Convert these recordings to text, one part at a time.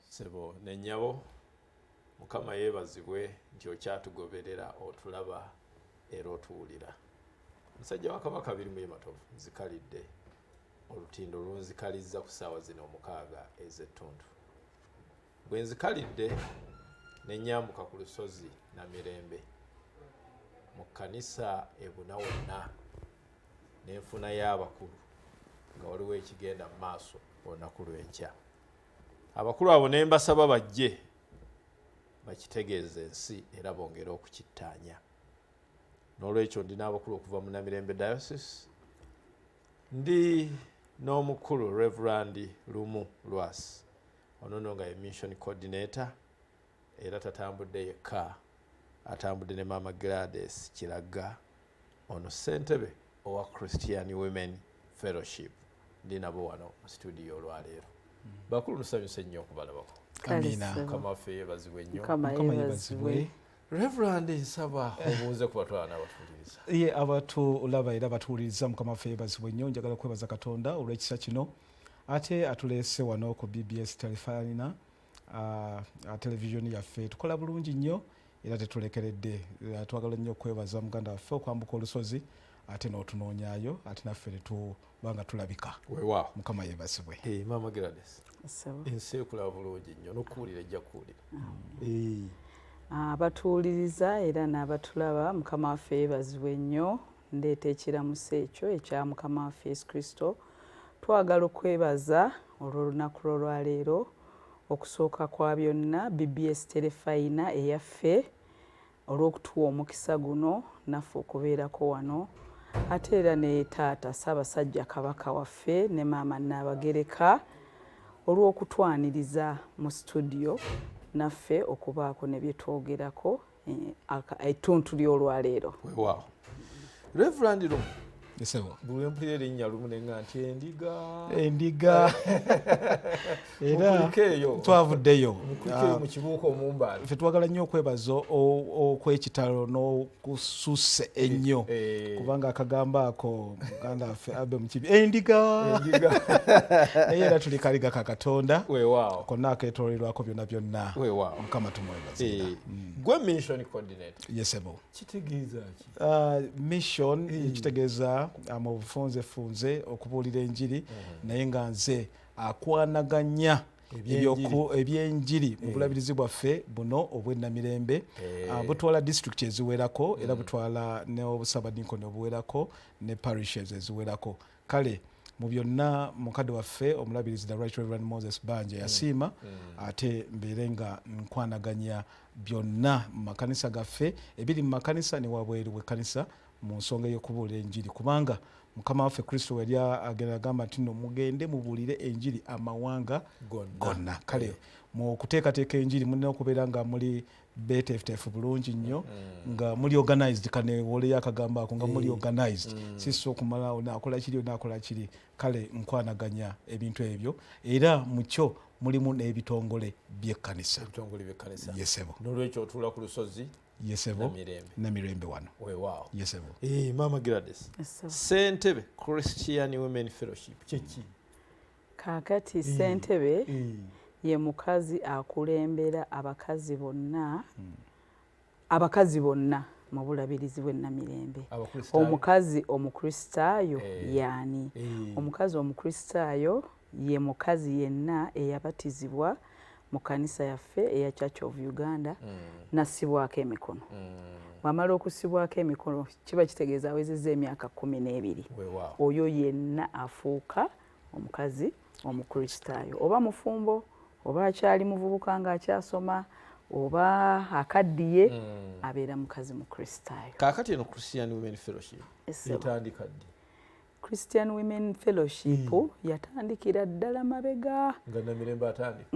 Sebo n'ennyabo Mukama yeebazibwe nti okyatugoberera otulaba era otuwulira. Musajja wa Kabaka 2 Matovu nzikalidde olutindo lunzikalizza ku ssaawa zino 6 ez'ettuntu. Bwe nzikalidde ne nnyambuka ku lusozi Namirembe mu kkanisa ebuna wonna n'enfuna y'abakulu nga waliwo ekigenda mu maaso olunaku lw'enkya. Abakulu abo ne mbasaba bajje bakitegeeza ensi era bongere okukittaanya. N'olwekyo ndina abakulu okuva mu Namirembe Diocese. Ndi n'omukulu Reverend Lumu Lwasi ono nga ye mission coordinator era tatambudde yekka, atambudde ne Mama Gladys Kiraga ono ssentebe owa Christian Women Fellowship. Ndi nabo wano mu studio olwaleero. Bakulu nsanyuse nnyo okubalabako. Amina. Mukama waffe yeebazibwe nnyo. Mukama yeebazibwe. Reverend nsaba obuuze ku batwala n'abatuuliriza. Ye abatulaba era abatuuliriza Mukama waffe yeebazibwe nnyo. Njagala kwebaza Katonda olw'ekisa kino ate atuleese wano ku BBS Telefina televisioni yaffe. Tukola bulungi nnyo era tetulekeredde. Twagala nnyo okwebaza muganda waffe okwambuka olusozi ate n'otunoonyaayo ate naffe netubanga tulabika. Weewaawo. Mukama yeebazibwe. Mama Gladys. Ensi ekulaba bulungi nnyo n'okuwulira ejja kuwulira. Abatuwuliriza era n'abatulaba Mukama waffe yeebazibwe nnyo. Ndeeta ekiramuso ekyo ekya Mukama waffe Yesu Kristo. Twagala okwebaza olw'olunaku lw'olwaleero okusooka kwa byonna BBS Telefina eyaffe olw'okutuwa omukisa guno naffe okubeerako wano ate era ne taata Ssaabasajja Kabaka waffe ne maama Nnaabagereka olw'okutwaniriza mu studio naffe okubaako ne bye twogerako ettuntu ly'olwaleero. Weewaawo. Reverend Lumu. Yesebo. Buli mpulira erinnya Lumu ne nga nti endiga. Era twavuddeyo. Mukulikeyo mu kibuuka omumbaala. Ffe twagala nnyo okwebaza okw'ekitalo n'okususse ennyo kubanga akagambo ako muganda waffe abe mu kibi endiga. Naye era tuli kaliga ka Katonda. Weewaawo. Konna akeetoololwako byonna byonna. Weewaawo. Mukama tumwebazira. Gwe mission coordinator. Yesebo. Kitegeeza ki? Mission kitegeeza mu bufunzefunze okubuulira enjiri naye nga nze akwanaganya ebyenjiri mu bulabirizi bwaffe buno obw'Ennamirembe butwala district eziwerako era butwala n'obusabadinkoni obuwerako ne parishes eziwerako. Kale mu byonna mukadde waffe omulabirizi the Right Reverend Moses Banja yasiima ate mbeere nga nkwanaganya byonna mu makanisa gaffe ebiri mu makanisa ne wabweru w'ekkanisa mu nsonga y'okubuulira enjiri kubanga Mukama waffe Kristo yali agenda agamba nti no mugende mubuulire enjiri amawanga gonna. Kale mu kuteekateeka enjiri mulina okubeera nga muli beeteefuteefu bulungi nnyo nga muli organized kaneewoleyo akagambo ako nga muli organized siso okumala onaakola kiri onaakola kiri. Kale nkwanaganya ebintu ebyo era mu kyo mulimu n'ebitongole by'ekkanisa. Ebitongole by'ekkanisa. Yesebo. N'olwekyo otuula ku lusozi Yesebo. Namirembe wano. Weewaawo. Yesebo. Mama Gladys. Ssentebe Christian Women Fellowship kyeki? Kaakati ssentebe ye mukazi akulembera abakazi bonna mu bulabirizi bw'Ennamirembe. Omukazi omukristaayo yaani? Omukazi omukristaayo ye mukazi yenna eyabatizibwa mu kanisa yaffe eya Church of Uganda nassibwako emikono. Bw'amala okusibwako emikono kiba kitegeeza awezezza emyaka 12. Oyo yenna afuuka omukazi omukristaayo oba mufumbo oba akyali muvubuka ng'akyasoma oba akaddiye abeera mukazi mukristaayo. Kaakati eno Christian Women Fellowship etandika ddi? Christian Women Fellowship yatandikira ddala mabega nga Namirembe atandika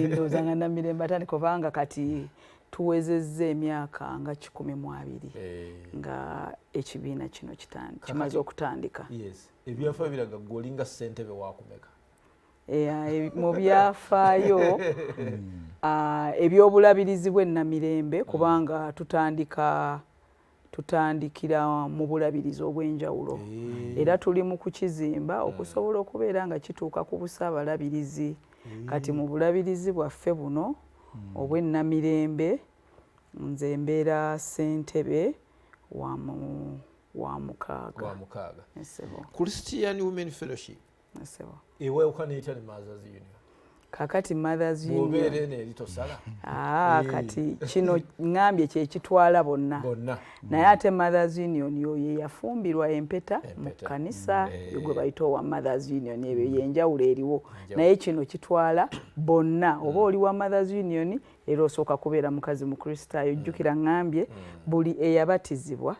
ndowooza nga Namirembe atandika obanga kati tuwezezza emyaka nga 12 nga ekibiina kino kimaze okutandika. Ebyafaayo biraga ggwe olinga ssentebe wakumeka? Mu byafaayo eby'obulabirizi bw'Ennamirembe kubanga tutandikira mu bulabirizi obw'enjawulo era tuli mu kukizimba okusobola okubeera nga kituuka ku busaabalabirizi kati mu bulabirizi bwaffe buno obw'ennamirembe nze mbeera ssentebe wa mukaaga. Christian Women Fellowship eweuka etya ne Mothers Union kakati Mothers Union obeere neeritosala kati kino ngambye kyekitwala bonna naye ate Mothers Union yo ye yafumbirwa empeta mu kkanisa gwe bayita owa Mothers Union ebyo yenjawulo eriwo naye kino kitwala bonna oba oli wa Mothers Union era osooka kubeera mukazi mu Kristaayo jjukira ngambye buli eyabatizibwa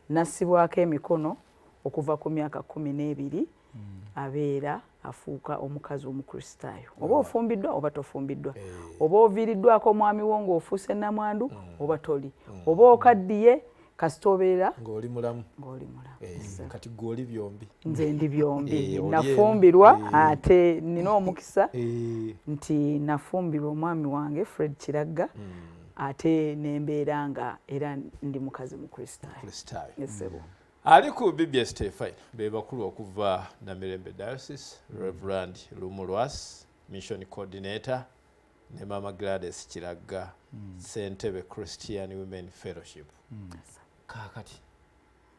nassibwako emikono okuva ku myaka 12 abeera afuuka omukazi omukristaayo oba ofumbiddwa oba tofumbiddwa oba oviiriddwako omwami wo ng'ofuuse nnamwandu oba toli oba okaddiye kasita obeera ng'oli mulamu kati gw'oli byombi nze ndi byombi nafumbirwa ate nina omukisa nti nafumbirwa omwami wange Fred Kiragga ate nembeera nga era ndi mukazi mu Kristaayo. Ali ku BBS T5 be bakulu okuva Namirembe Diocese Reverend Lumulwas Mission Coordinator ne Mama Gladys Kiragga Ssentebe Christian Women Fellowship. Kaakati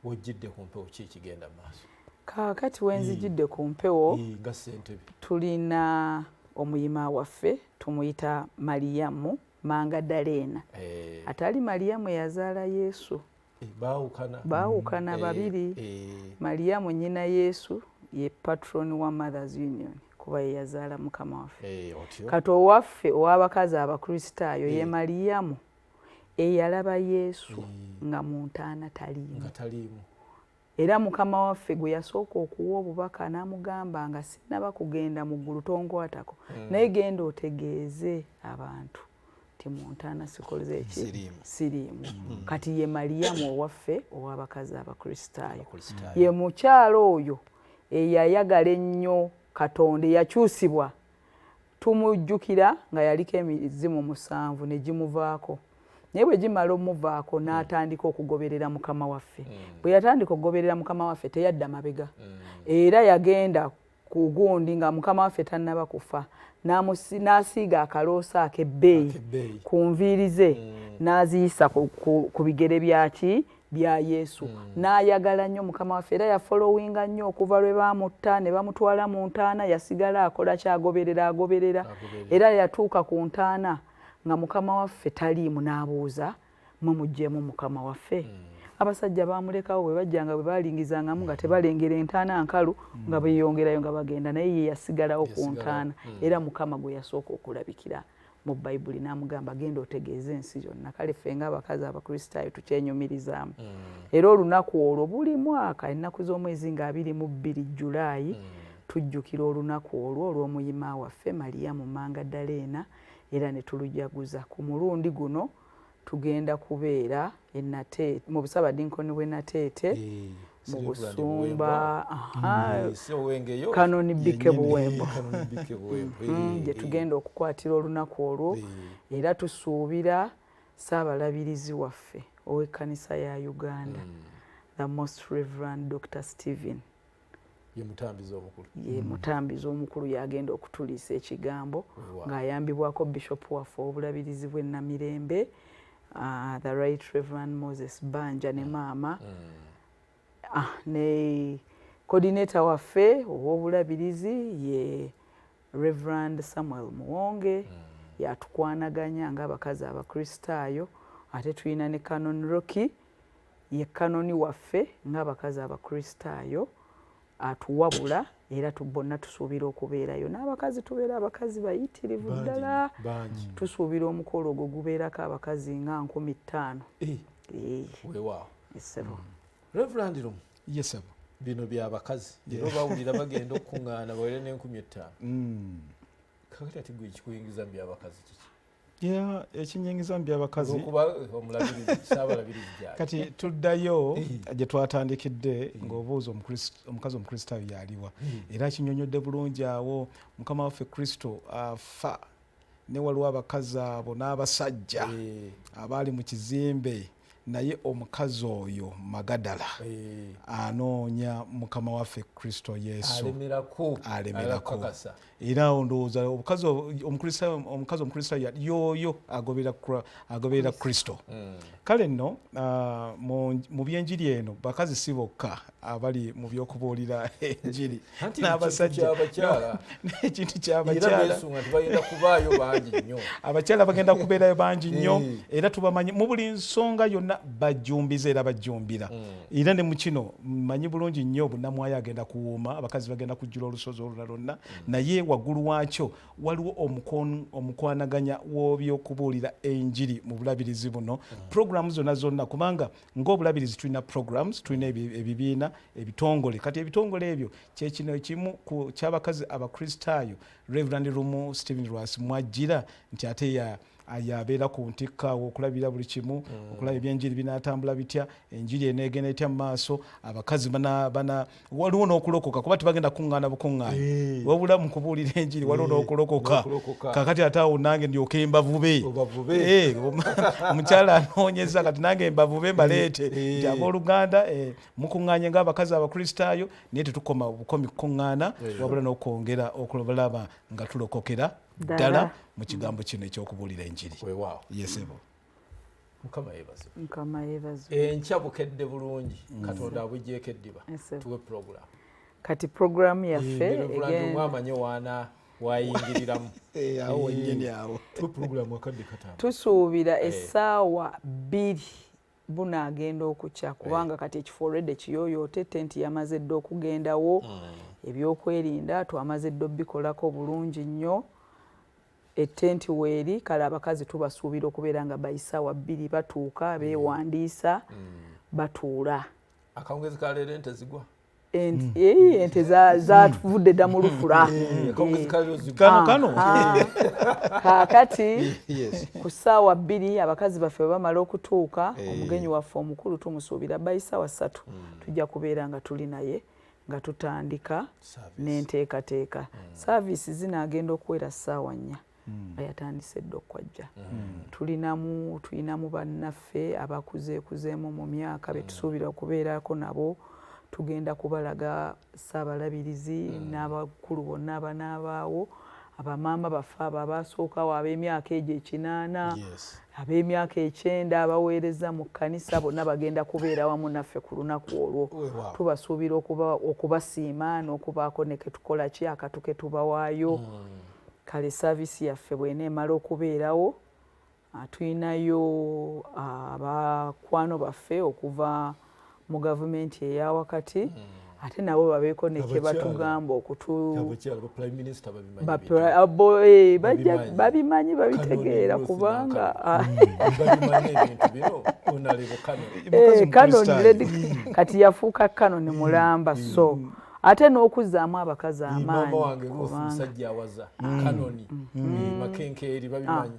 wojjidde ku mpewo ki ekigenda maaso? Kaakati wenzijjidde ku mpewo nga ssentebe tulina omuyima waffe tumuyita Mariyamu Mangadalena atali Mariyamu eyazaala Yesu baawukana babiri. Mariyamu nnyina Yesu ye patron wa Mothers Union kuba ye yazaala mukama waffe kati owaffe ow'abakazi abakristaayo ye Mariyamu eyalaba Yesu nga mu ntaana taliimu era mukama waffe gwe yasooka okuwa obubaka n'amugamba nga sinnaba kugenda mu ggulu tonkwatako naye genda otegeeze abantu mu ntaana sikoleze eki siriimu kati ye Mariyamu owaffe ow'abakazi abakristaayo ye mukyalo oyo eyayagala ennyo Katonda yakyusibwa tumujjukira nga yaliko emizimu 7 ne gimuvaako naye bwe gimala omuvaako n'atandika okugoberera mukama waffe bwe yatandika okugoberera mukama waffe teyadda mabega era yagenda ku gundi nga mukama waffe tannaba kufa n'asiiga akaloosa ak'ebbeeyi ku nviiri ze n'aziyisa ku bigere byaki bya Yesu n'ayagala nnyo mukama waffe era yafolowinga nnyo okuva lwe baamutta ne bamutwala mu ntaana yasigala akola kyagoberera era yatuuka ku ntaana nga mukama waffe taliimu n'abuuza mwe muggyemu mukama waffe abasajja baamulekawo bwe bajjanga bwe baalingizangamu nga tebalengera entaana nkalu nga beeyongerayo nga bagenda naye ye yasigalawo ku ntaana era mukama gwe yasooka okulabikira mu Bayibuli n'amugamba genda otegeeze ensi yonna kale ffe ng'abakazi abakristaayo tukyenyumirizaamu era olunaku olwo buli mwaka ennaku z'omwezi nga 22 Julaayi tujjukira olunaku olwo olw'omuyima waffe Mariyamu Mangadalena era ne tulujaguza ku mulundi guno tugenda kubeera mu busabadinkoni bw'e Nateete mu Busumba Kanoni Bike Buwembo gye tugenda okukwatira olunaku olwo era tusuubira Ssaabalabirizi waffe ow'ekkanisa ya Uganda the Most Reverend Dr. Stephen ye mutambizi omukulu yagenda okutuliisa ekigambo ng'ayambibwako Bishop waffe obulabirizi bw'e Namirembe the Right Reverend Moses Banja ne maama ne coordinator waffe ow'obulabirizi ye Reverend Samuel Muwonge yatukwanaganya ng'abakazi abakristaayo ate tulina ne Canon Rocky ye kanoni waffe ng'abakazi abakristaayo atuwabula era bonna tusuubira okubeerayo n'abakazi tubeera abakazi bayitirivu ddala tusuubira omukolo ogwo gubeerako abakazi nga 15,000 weewaawo Reverend Lumu bino byabakazi era bawulira bagenda okukuŋŋaana bawere n'15,000 kakati ati gwe kikuyingiza mu byabakazi kiki ekinyingiza mu byabakazi kati tuddayo gye twatandikidde ng'obuuza omukazi omukristaayo yaliwa era kinyonyodde bulungi awo mukama waffe Kristo afa ne waliwo abakazi abo n'abasajja abaali mu kizimbe naye omukazi oyo Magadala anoonya mukama waffe Kristo Yesu alemerako era ndowooza omukazi omukristaayo yoyo agoberera Kristo. Kale nno mu byenjiri eno bakazi si bokka abali mu by'okubuulira enjiri n'abasajja n'ekintu ky'abakyala abakyala bagenda kubeerayo bangi nnyo era tubamanyi mu buli nsonga yonna bajjumbiza era bajjumbira era ne mu kino mmanyi bulungi nnyo bunnamwayo agenda kuwuuma abakazi bagenda kujjula olusozi olulala lwonna naye waggulu waakyo waliwo omukwanaganya w'ebyokubuulira enjiri mu bulabirizi buno programu zonna kubanga ng'obulabirizi tulina programs tulina ebibiina ebitongole kati ebitongole ebyo kyekino ekimu ky'abakazi abakristaayo Reverend Rumu Stephen Rwas mwajjira nti ate yabeera ku ntikka okulabira buli kimu okulaba ebyenjiri binaatambula bitya enjiri eneegenda etya mu maaso abakazi waliwo n'okulokoka kuba tebagenda kuŋŋaana bukuŋŋaana wabula mu kubuulira enjiri waliwo n'okulokoka kakati ate awo nange ndyoke embavube omukyala anoonyeza kati nange embavube mbaleete nti abooluganda mukuŋŋaanye ng'abakazi abakristaayo naye tetukoma bukomi kukuŋŋaana wabula n'okwongera okulaba nga tulokokera ddala mu kigambo kino ekyokubuulira enjiri. Yesebo Mukama yeebazibwe. Enkya bukedde bulungi Katonda abuggyeko eddiba tuwe programu kati programu yaffe mwamanye waana wayingiriramu awo wennyini awo programu akadde kataano tusuubira essaawa 2 bunaagenda okukya kubanga kati ekifo already kiyooyoote tenti yamaze dde okugendawo ebyokwerinda twamaze dde obikolako bulungi nnyo ettenti weeri kale abakazi tubasuubira okubeera nga bayisaawa 2 batuuka beewandiisa batuula akawungezi ka leero ente zigwa ente zatuvudde dda mu lufula kano kaakati ku ssaawa 2 abakazi baffe bamala okutuuka omugenyi waffe omukulu tumusuubira bayisaawa 3 tujja kubeera nga tuli naye nga tutandika n'enteekateeka saaviisi zinaagenda okuwera ssaawa 4 nga yatandise dda okwajja tulinamu bannaffe abakuzeekuzeemu mu myaka betusuubira okubeerako nabo tugenda kubalaga ssaabalabirizi n'abakulu bonna abanaabaawo abamaama baffe abo abaasookawo ab'emyaka egyo 8 ab'emyaka 9 abaweereza mu kkanisa bonna bagenda kubeera wamu naffe ku lunaku olwo tubasuubira okubasiima n'okubaako ne ketukola ki akatu ke tubawaayo kale saaviisi yaffe bw'eneemala okubeerawo tulinayo abakwano baffe okuva mu gavumenti eya wakati ate nabo babeeko ne kye batugamba babimanyi babitegeera kubanga Canon kati yafuuka Canon mulamba so ate n'okuzaamu abakazi amaanyi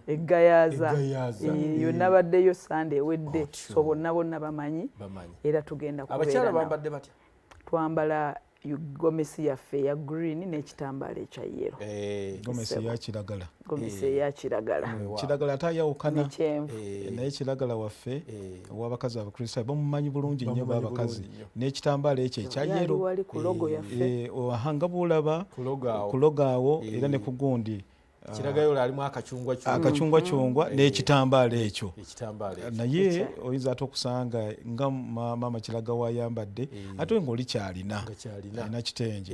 eggayaaza yonna baddeyo sande ewedde so bonna bamanyi era tugenda kubeera twambala gomesi yaffe eya green n'ekitambaala ekya yero gomesi eya kiragala kiragala ate ayawukana naye kiragala waffe ow'abakazi abakristaayo bamumanyi bulungi nnyo babakazi n'ekitambaala ekyo ekya yero nga bw'olaba ku logo awo era ne ku gundi kiragayo alimu akacungwa n'ekitambaala ekyo naye oyinza ate okusanga nga maama kiraga wayambadde ate ng'oli kyalina alina kitenje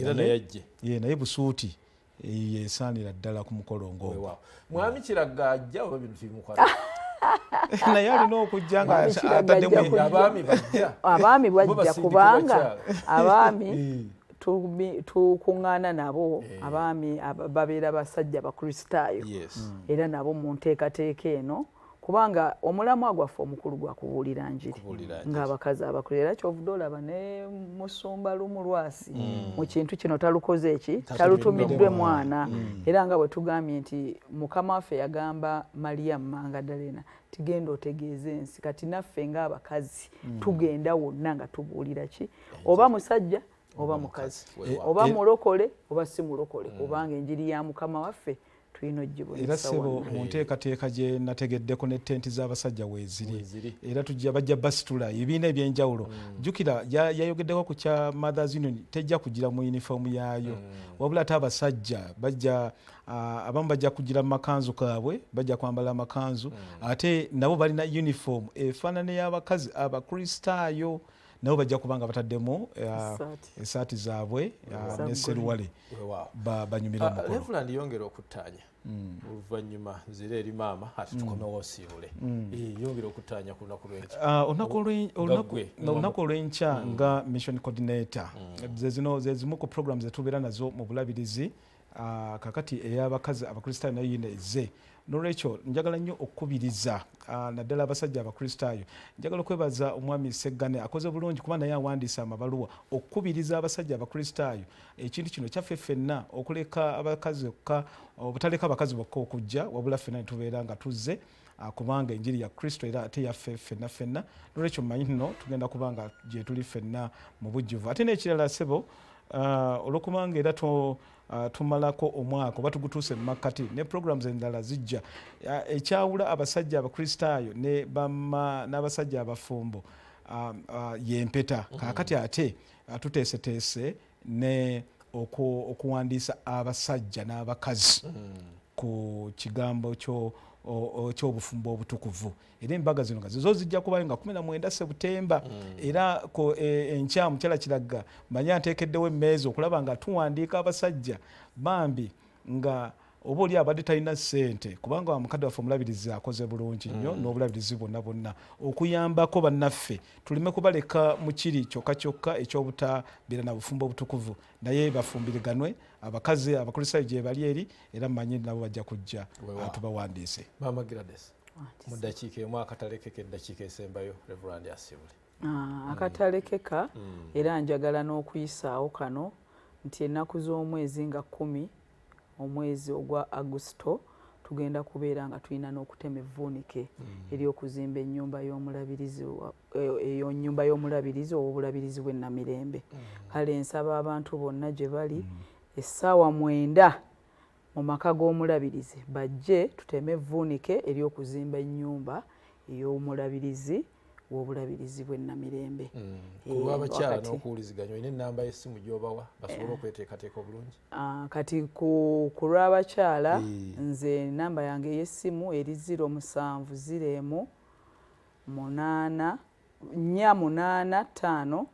naye busuuti yesaanira ddala ku mukolo ng'ogwo mwami kiraga ajja oba bintu bimukwata naye alina okujja nga abaami bajja kubanga abaami tukuŋŋaana nabo abaami babeera basajja bakristaayo era nabo mu nteekateeka eno kubanga omulamwa gwaffe omukulu gwa kubuulira njiri ng'abakazi abakulu era kyovudde olaba ne musumba lumu lwasi mu kintu kino talukoze eki talutumiddwe mwana era nga bwe tugambye nti mukama waffe yagamba Mariyamu Magdalena tigenda otegeeza ensi kati naffe ng'abakazi tugenda wonna nga tubuulira ki oba musajja oba mukazi oba mulokole oba si mulokole kubanga enjiri ya mukama waffe tulina era ogibonesa ssebo wonna. mu nteekateeka gye nategeddeko ne tenti z'abasajja weeziri era bajja basitula ebibiina ebyenjawulo jjukira yayogeddeko ku kya Mothers Union tejja kugira mu yunifoomu yaayo wabula ate abasajja bajja abamu bajja kugira mu makanzu kaabwe bajja kwambala amakanzu ate nabo balina yunifoomu efaanana ey'abakazi abakristaayo nabo bajja kubanga bataddemu esaati zaabwe ne seruwale banyumira omukolo. Reverend yongera okuttaanya oluvannyuma nzire eri maama ati tukomewo osiibule yongera okuttaanya ku lunaku lw'enkya olunaku olw'enkya nga mission coordinator ze zimu ku programs zetubeera nazo mu bulabirizi kakati ey'abakazi abakristaayo nayo yina ezze nolwekyo njagala nnyo okukubiriza naddala abasajja abakristaayo njagala okwebaza omwami Seggane akoze bulungi kuba naye awandiisa amabaluwa okukubiriza abasajja abakristaayo ekintu kino kyaffe ffenna okuleka abakazi obutaleka abakazi bokka okujja wabula ffenna ne tubeera nga tuzze kubanga enjiri ya Kristo era ate yaffe ffenna nolwekyo mmanyi nno tugenda kubanga gye tuli ffenna mu bujjuvu ate n'ekirala ssebo olwokubanga era tumalako omwaka oba tugutuuse mu makkati ne programs endala zijja ekyawula abasajja abakristaayo n'abasajja abafumbo yempeta kakati ate tuteeseteese ne okuwandiisa abasajja n'abakazi ku kigambo ky'obufumbo obutukuvu era embaga zino zo zijja kubayo nga 19 Septemba era enkya mukyala Kiragga manya nteekeddewo emmeeza okulaba nga tuwandiika abasajja bambi nga oba oli abadde talina ssente kubanga mukadde waffe omulabirizi akoze bulungi nnyo n'obulabirizi bonna okuyambako bannaffe tuleme kubaleka mu kiri kyokka eky'obutabeera na bufumbo obutukuvu naye bafumbiriganwe abakazi abakristaayo gye bali eri era mmanyi nabo bajja kujja tubawandiise. Maama Gladys mu ddakiika emu akatalekeka eddakiika esembayo Reverend asiibule. Akatalekeka era njagala n'okuyisaawo kano nti ennaku z'omwezi nga 10 omwezi ogwa Agusto tugenda kubeera nga tulina n'okutema evvuunike ery'okuzimba ennyumba y'omulabirizi ow'obulabirizi bw'e Namirembe. Kale nsaba abantu bonna gye bali essaawa 9 mu maka g'omulabirizi bajje tuteme evvuunike ery'okuzimba ennyumba ey'omulabirizi w'obulabirizi bw'e Namirembe. Ku lw'abakyala n'okuwuliziganya olina ennamba y'essimu gy'obawa basobole okweteekateeka obulungi? Kati ku lw'abakyala nze ennamba yange ey'essimu eri 0701 885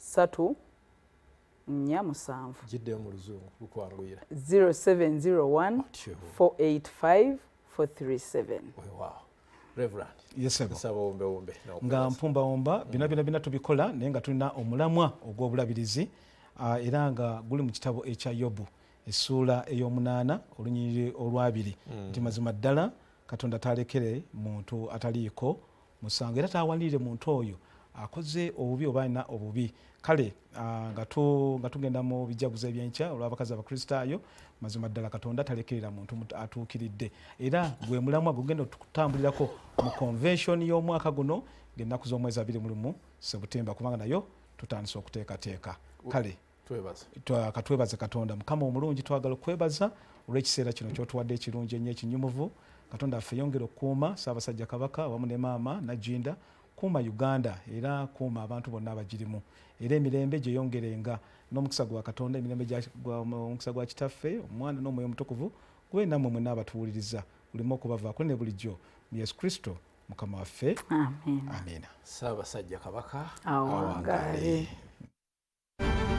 347. Giddeyo mu luzungu lukwanguyira. 0701 485 437. Wow. Reverend. Yes, wombe nga mpumbawomba bina tubikola naye nga tulina omulamwa ogw'obulabirizi era nga guli mu kitabo ekya Yobu essuula ey'omunaana olunyiriri olwabiri nti mazima ddala Katonda talekere muntu ataliiko musango era tawalire muntu oyo akoze obubi oba alina obubi. Kale nga tugenda mu bijaguzo ebyenkya olw'abakazi abakristaayo mazima ddala Katonda talekerera muntu atuukiridde era gwe mulamwa gugenda okutambulirako mu convention y'omwaka guno ng'ennaku z'omwezi 21 Septemba kubanga nayo tutandise okuteekateeka. Kale katwebaze Katonda Mukama omulungi twagala okwebaza olw'ekiseera kino ky'otuwadde ekirungi ennyo ekinyumuvu. Katonda affe yongera okukuuma Ssaabasajja Kabaka wamu ne Maama Najinda, kuuma Uganda era kuuma abantu bonna abagirimu era emirembe gye yongerenga n'omukisa gwa Katonda emirembe omukisa gwa Kitaffe Omwana n'Omwoyo Omutukuvu gwe nammwe mwenna abatuwuliriza guleme okubavaako ne bulijjo mu Yesu Kristo Mukama waffe. Amen. Ssaabasajja Kabaka awangaale.